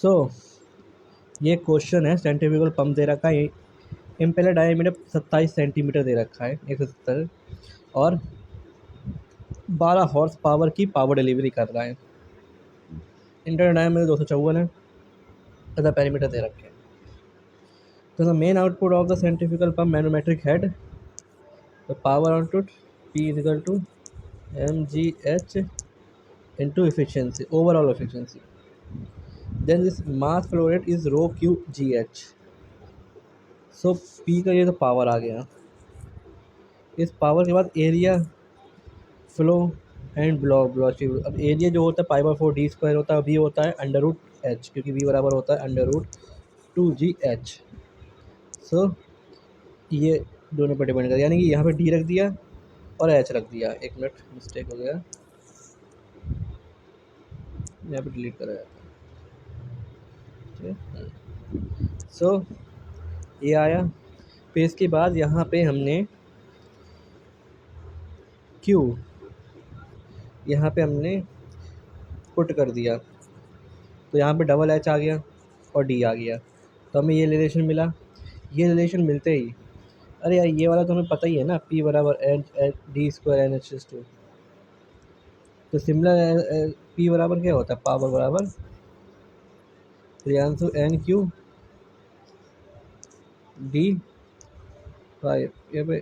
सो ये क्वेश्चन है, centrifugal pump दे रखा है, इम्पेलर डायमीटर 27 सेंटीमीटर दे रखा है, 170, और 12 हॉर्स पावर की पावर डिलीवरी कर रहा है। इंटरनल डायमीटर 254 है, तथा पैरामीटर दे रखे हैं। तो the main output of the centrifugal pump manometric head, the power output P is equal to mgh into efficiency, overall efficiency. Then this mass flow rate is rho q gh. So P का ये तो power आ गया। इस power के बाद area, flow and velocity. अब area जो होता है पाई बाय 4 d² होता है, V होता है अंडर रूट h, क्योंकि V बराबर होता है अंडर रूट 2gh। सो ये दोनों पर डिपेंड कर, यानी कि यहाँ पे D रख दिया और h रख दिया। एक मिनट, मिस्टेक हो गया, यहाँ पे डिलीट करा जाता है। सो ये आया, फिर इसके बाद यहाँ पे हमने Q यहाँ पे हमने पुट कर दिया, तो यहाँ पे डबल H आ गया और D आ गया, तो हमें ये रिलेशन मिला। ये रिलेशन मिलते ही, अरे यार ये वाला तो हमें पता ही है ना, P बराबर d² NH2। तो सिमिलर P बराबर क्या होता है, पावर बराबर प्रियांशु NQ d5, यहाँ पे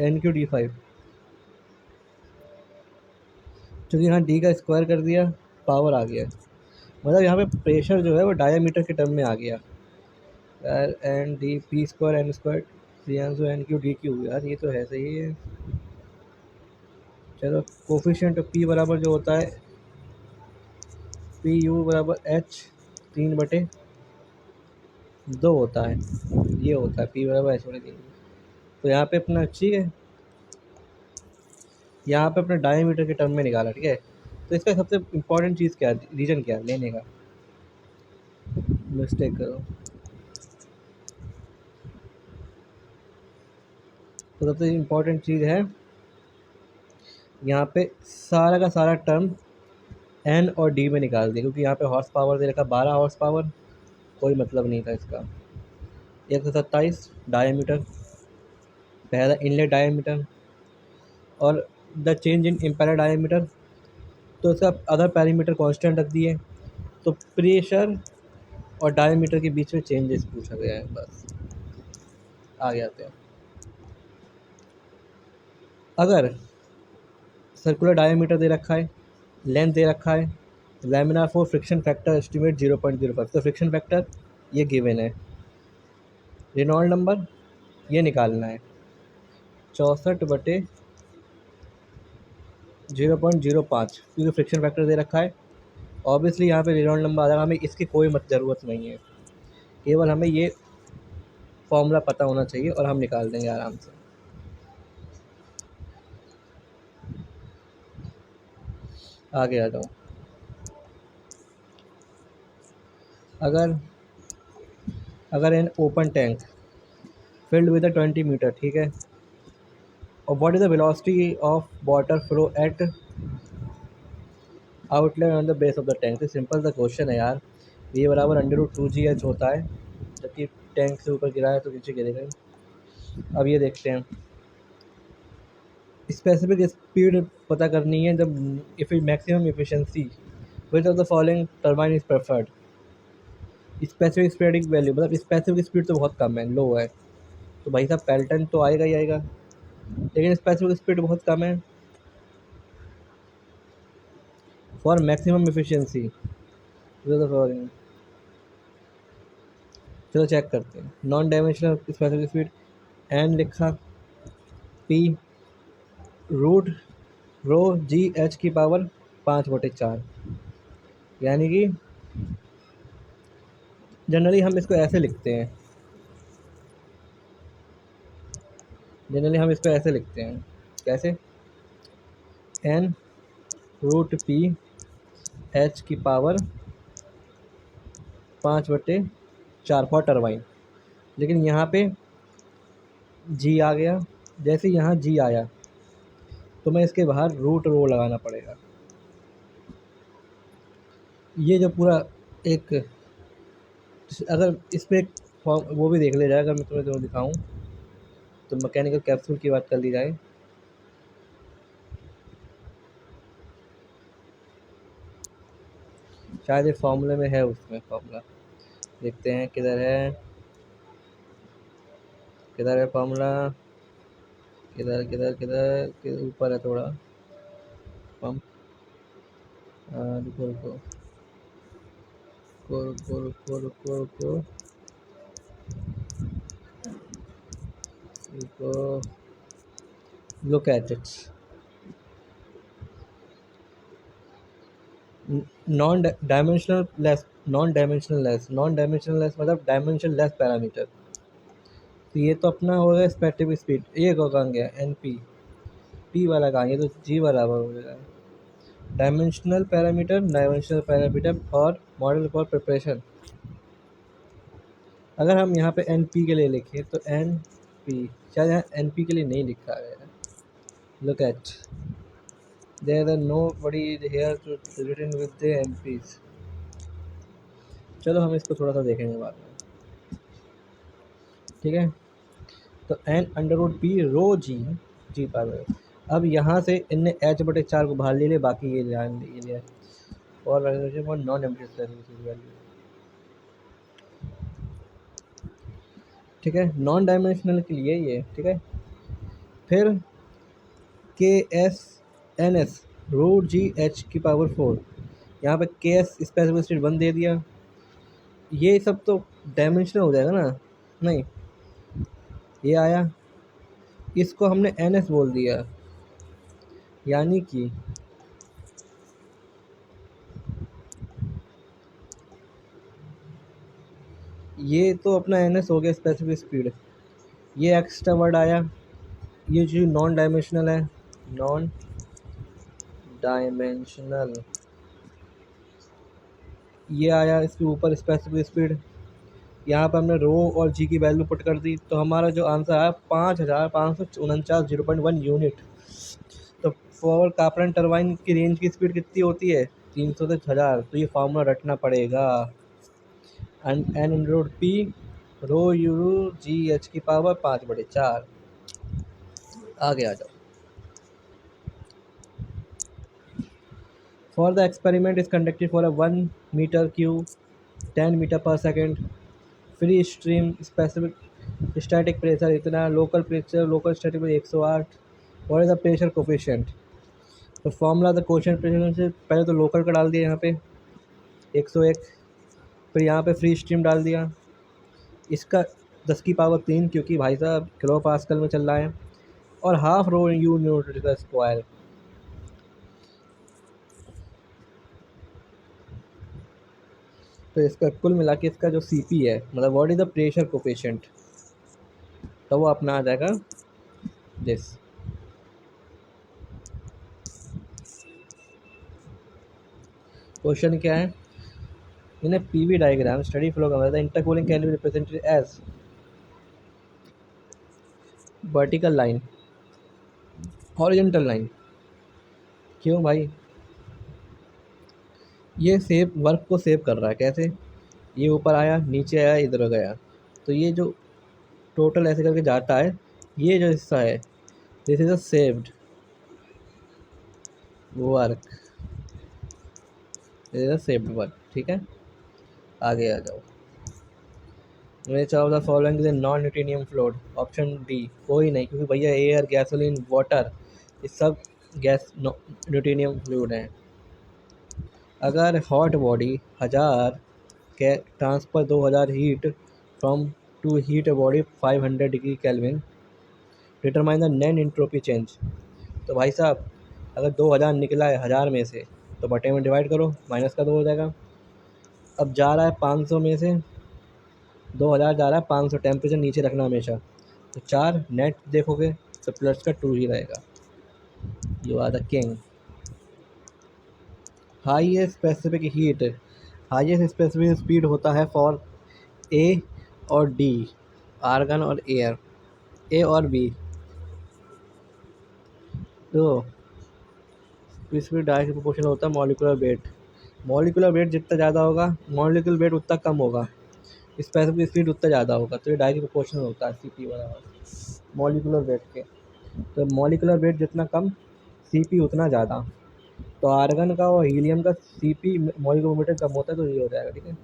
NQ d5, क्योंकि यहाँ D का स्क्वायर कर दिया, पावर आ गया। मतलब यहाँ पे प्रेशर जो है वो डायामीटर के टर्म में आ गया, n d P² N² Priyanshu NQ DQ। यार ये तो है, सही है। चलो कोफिशिएंट P बराबर जो होता है PU बराबर H 3/2 होता है, ये होता है P बराबर H/3। तो यहाँ पे अपना ठीक है, यहाँ पे अपने डायमीटर के टर्म में निकाला, ठीक है। तो इसका सबसे इम्पोर्टेंट चीज़ क्या है, रीजन क्या है लेने का, मिस्टेक करो। तो सबसे इम्पोर्टेंट चीज़ है यहाँ पे सारा का सारा टर्म N और D में निकाल दिया, क्योंकि यहाँ पे हॉर्स पावर दे रखा 12 हॉर्स पावर, कोई मतलब नहीं था इसका। 127 डायमीटर, पहला इनलेट डायमीटर, और the change in impeller diameter, तो इसका अदर पैरामीटर कांस्टेंट रख दिए। तो प्रेशर और डायमीटर के बीच में चेंजेस पूछा गया है, बस आगे आते हैं। अगर सर्कुलर डायमीटर दे रखा है, लेंथ दे रखा है, laminar flow friction factor estimate 0.05, तो फ्रिक्शन फैक्टर ये गिवन है, रेनॉल्ड नंबर ये निकालना है 64/0.05, क्योंकि फ्रिक्शन फैक्टर दे रखा है। ऑब्वियसली यहाँ पे रेनॉल्ड नंबर आ जाएगा, हमें इसकी कोई ज़रूरत नहीं है, केवल हमें ये फॉर्मूला पता होना चाहिए और हम निकाल देंगे आराम से। आगे आ जाओ। अगर an open tank filled with 20 metre, ठीक है, और what is the velocity of water flow at outlet on the base of the tank. तो सिंपल सा क्वेश्चन है यार, ये बराबर अंडर रूट 2gh होता है, जबकि टैंक से ऊपर गिरा है तो नीचे गिरेगा। अब ये देखते हैं, स्पेसिफिक स्पीड पता करनी है जब maximum efficiency which of the following turbine is preferred. Specific speeding value, मतलब स्पेसिफिक स्पीड तो बहुत कम है, लो है, तो भाई साहब पेल्टन तो आएगा ही आएगा, लेकिन स्पेसिफिक स्पीड बहुत कम है। फॉर मैक्सिमम एफिशिएंसी, चलो चेक करते हैं। Non dimensional specific speed n लिखा, पी रूट रो GH की पावर 5/4, यानी कि जनरली हम इसको ऐसे लिखते हैं, कैसे, एन रूट पी H की पावर 5/4 फॉर टर्बाइन। लेकिन यहाँ पे G आ गया, जैसे यहाँ G आया तो मैं इसके बाहर रूट रो लगाना पड़ेगा। ये जो पूरा एक अगर इस पे वो भी देख लिया जाए, अगर मैं तुम्हें जो दिखाऊं तो मैकेनिकल कैप्सूल की बात कर ली जाए, शायद ये फॉर्मूले में है, उसमें फॉर्मूला देखते हैं किधर है, किधर है फॉर्मूला, किधर किधर किधर ऊपर है थोड़ा, पंप, रुको रुको रुको रुको रुको रुको रुको रुको, look at it. Non dimensional less मतलब डायमेंशन लेस पैरामीटर। तो ये तो अपना हो गया स्पेसिफिक स्पीड, ये कहाँ गया, एन पी, पी वाला कहाँ, ये तो जी वाला हो गया। डायमेंशनल पैरामीटर और मॉडल फॉर प्रिपरेशन। अगर हम यहाँ पे एन पी के लिए लिखें तो एन पी, शायद यहाँ एन पी के लिए नहीं लिखा है, look at, there are no body here to written with the n Ps. चलो हम इसको थोड़ा सा देखेंगे बाद में, ठीक है। तो एन अंडर रूट पी रो जी, जी पावर। अब यहाँ से इनने एच बटे 4 को बाहर ले लिया, बाकी ये ध्यान ये लिया, और नॉन एम्प्टी वैल्यू, ठीक है, नॉन डायमेंशनल के लिए ये, ठीक है। फिर के s n s root g h की पावर 4, यहाँ पे के एस स्पेसिफिक स्टेट 1 दे दिया, ये सब तो डायमेंशनल हो जाएगा ना, नहीं ये आया, इसको हमने एन एस बोल दिया, यानी कि ये तो अपना एन एस हो गया स्पेसिफिक स्पीड, ये एक्स्ट्रा वर्ड आया, ये जो नॉन डायमेंशनल है, नॉन डायमेंशनल, ये आया इसके ऊपर स्पेसिफिक स्पीड, यहाँ पर हमने रो और जी की वैल्यू पुट कर दी, तो हमारा जो आंसर आया 5549 यूनिट। तो फॉर कार्पेंटर टरबाइन की रेंज की स्पीड कितनी होती है, 300 से 1000, तो ये फार्मूला रटना पड़ेगा, n root p rho u g h की पावर 5/4। आगे आ जाओ। For the experiment is conducted for a 1 metre cube 10 metre पर second, free stream specific static pressure इतना, local pressure local static pressure 108, what is the pressure coefficient. तो formula the question pressure से पहले तो local का डाल दिया यहाँ पे 101, फिर यहाँ पे फ्री स्ट्रीम डाल दिया, इसका 10 की पावर 3 क्योंकि भाई साहब किलो पास्कल में चल रहा है, और हाफ रो यू न्यूटन का स्क्वायर। तो इसका कुल मिला के इसका जो सी पी है, मतलब what is the pressure coefficient, तो वो अपना आ जाएगा दिस। क्वेश्चन क्या है, in a PV diagram study flow का the intercooling can be represented as vertical line, horizontal line. क्यों भाई, ये सेव वर्क को सेव कर रहा है, कैसे, ये ऊपर आया नीचे आया इधर गया, तो ये जो टोटल ऐसे करके जाता है, ये जो हिस्सा है this is a saved work, this is a saved work, ठीक है। आगे आ जाओ। Which of the following is non Newtonian fluid, option D कोई नहीं, क्योंकि भैया एयर गैसोलीन वाटर ये सब गैस न्यूटोनियम फ्लूइड हैं। अगर hot body 1000 K transfer 2000 heat from to heat body 500 degree kelvin, determine the net entropy change. तो भाई साहब अगर 2000 निकला है 1000 में से, तो बटे में डिवाइड करो, माइनस का 2 हो जाएगा। अब जा रहा है 500 में से, 2000 जा रहा है 500, टेम्परेचर नीचे रखना हमेशा, तो 4 नेट देखोगे तो प्लस का 2 ही रहेगा, you are the king. Highest specific heat, highest specific speed होता है फॉर ए और डी, आर्गन और एयर, ए और बी। तो स्पीड डायरेक्ट प्रोपोर्शनल होता है मॉलिक्यूलर वेट, मॉलिकुलर वेट जितना ज़्यादा होगा मॉलिक्यूलर वेट उतना कम होगा, स्पेसिफिक स्पीड उतना ज़्यादा होगा। तो ये डायरेक्ट प्रोपोर्शनल होता है CP बराबर मॉलिकुलर वेट के। तो मॉलिकुलर वेट जितना कम CP उतना ज़्यादा। तो आर्गन का और हीलियम का CP मॉलिक्यूलर वेट कम होता है, तो ये हो जाएगा। ठीक है।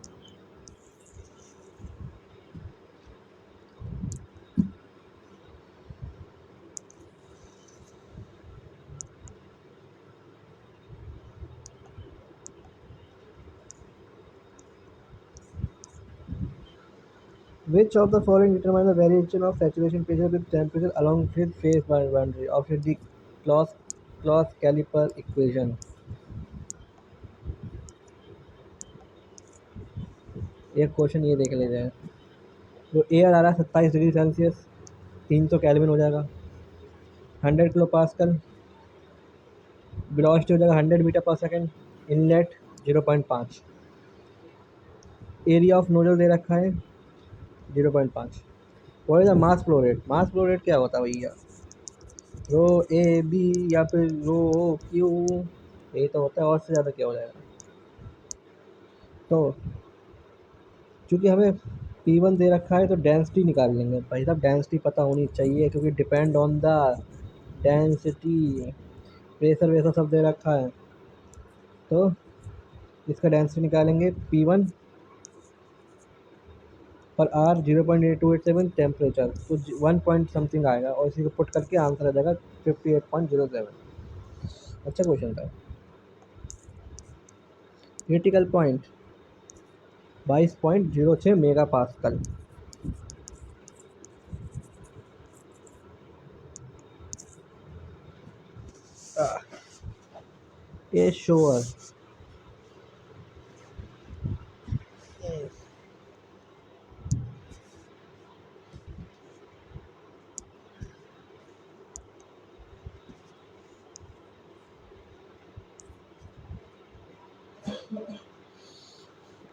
Which of the following determine the variation of saturation pressure with temperature along with phase boundary? Option D, Claus-Caliper equation। एक क्वेश्चन ये देख ले जाए। जो एयर आ रहा है 27 डिग्री सेल्सियस, 300 केल्विन हो जाएगा। 100 किलो पास्कल, वेलोसिटी हो जाएगा 100 मीटर पर second, inlet 0.5, area of nozzle दे रखा है 0.5। और इधर mass flow rate, mass flow rate क्या होता है भैया? रो ए बी या फिर रो क्यू, यही तो होता है। और से ज़्यादा क्या हो जाएगा? तो चूँकि हमें P1 दे रखा है तो डेंसिटी निकाल लेंगे भाई साहब। डेंसिटी पता होनी चाहिए क्योंकि depend on the density, pressure वैसा सब दे रखा है। तो इसका डेंसिटी निकालेंगे P1 पर आर 0.8287 टेम्परेचर, तो 1 पॉइंट समथिंग आएगा और इसी को पुट करके आंसर आ जाएगा 58.07। अच्छा क्वेश्चन था। Critical point 22.06 mega pascal. A sure.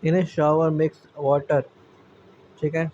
In a shower mix water, ठीक है,